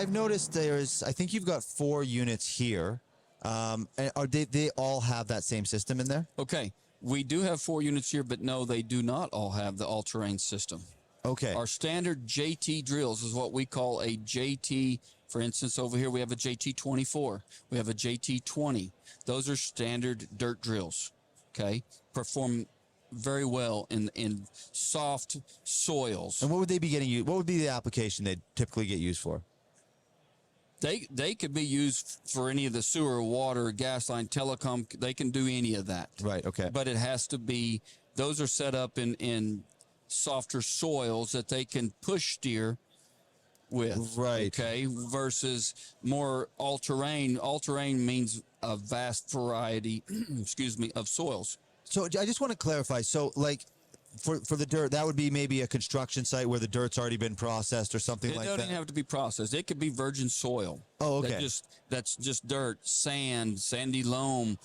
I've noticed I think you've got 4 units here. And they all have that same system in there? Okay. We do have 4 units here, but no, they do not all have the all-terrain system. Okay. Our standard JT drills is what we call a JT. For instance, over here we have a JT24. We have a JT20. Those are standard dirt drills. Okay. Perform very well in soft soils. And what would they be getting used? What would be the application they'd typically get used for? They could be used for any of the sewer, water, gas line, telecom. They can do any of that. Right. Okay. But it has to be, those are set up in softer soils that they can push steer with. Right. Okay. Versus more all-terrain. All-terrain means a vast variety, excuse me, of soils. So I just want to clarify. So like for the dirt, that would be maybe a construction site where the dirt's already been processed or something like that? It doesn't have to be processed. It could be virgin soil. Oh, okay. That's just dirt, sand, sandy loam,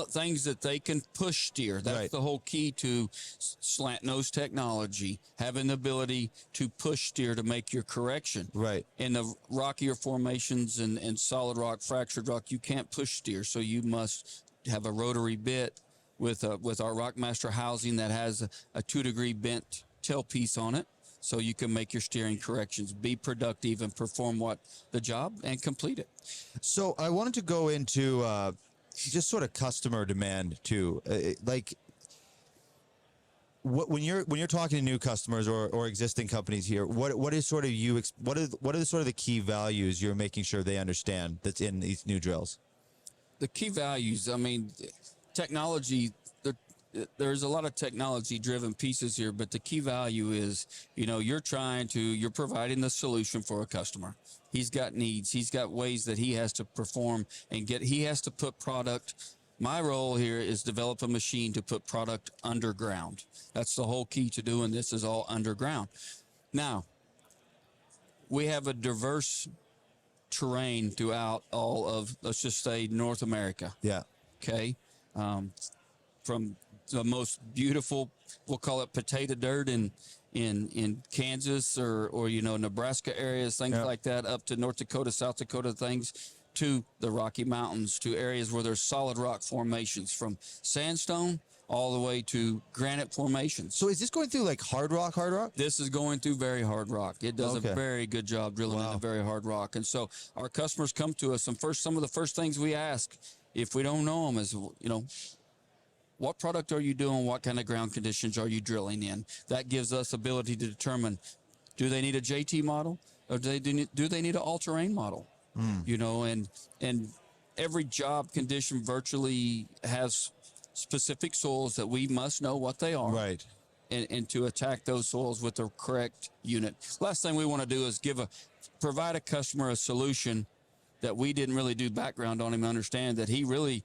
things that they can push steer. That's right. the whole key to slant nose technology, having the ability to push steer to make your correction. Right. In the rockier formations and solid rock, fractured rock, you can't push steer, so you must have a rotary bit with our Rockmaster housing that has a 2-degree bent tailpiece on it, so you can make your steering corrections, be productive, and perform the job and complete it. So I wanted to go into just sort of customer demand too. Like when you're talking to new customers or existing companies here, what is sort of what are the sort of the key values you're making sure they understand that's in these new drills? The key values, I mean, technology, there's a lot of technology driven pieces here, but the key value is, you're providing the solution for a customer. He's got needs. He's got ways that he has to perform and he has to put product. My role here is develop a machine to put product underground. That's the whole key to doing this, is all underground. Now, we have a diverse terrain throughout all of, let's just say, North America. Yeah. Okay. From the most beautiful, we'll call it potato dirt in Kansas or Nebraska areas, things like that, up to North Dakota, South Dakota, things to the Rocky Mountains, to areas where there's solid rock formations, from sandstone all the way to granite formations. So is this going through like hard rock? This is going through very hard rock. It does a very good job drilling into very hard rock. And so our customers come to us, and some of the first things we ask, if we don't know them, is, what product are you doing? What kind of ground conditions are you drilling in? That gives us ability to determine, do they need a JT model, or do they need an all-terrain model? And every job condition virtually has specific soils that we must know what they are. Right. And to attack those soils with the correct unit. Last thing we want to do is provide a customer a solution that we didn't really do background on him to understand that he may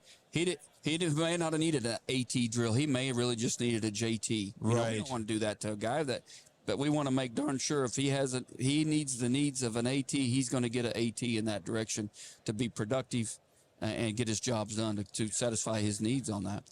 not have needed an AT drill. He may have really just needed a JT. We don't want to do that to a guy but we want to make darn sure if he needs the needs of an AT, he's going to get an AT in that direction to be productive and get his jobs done to satisfy his needs on that.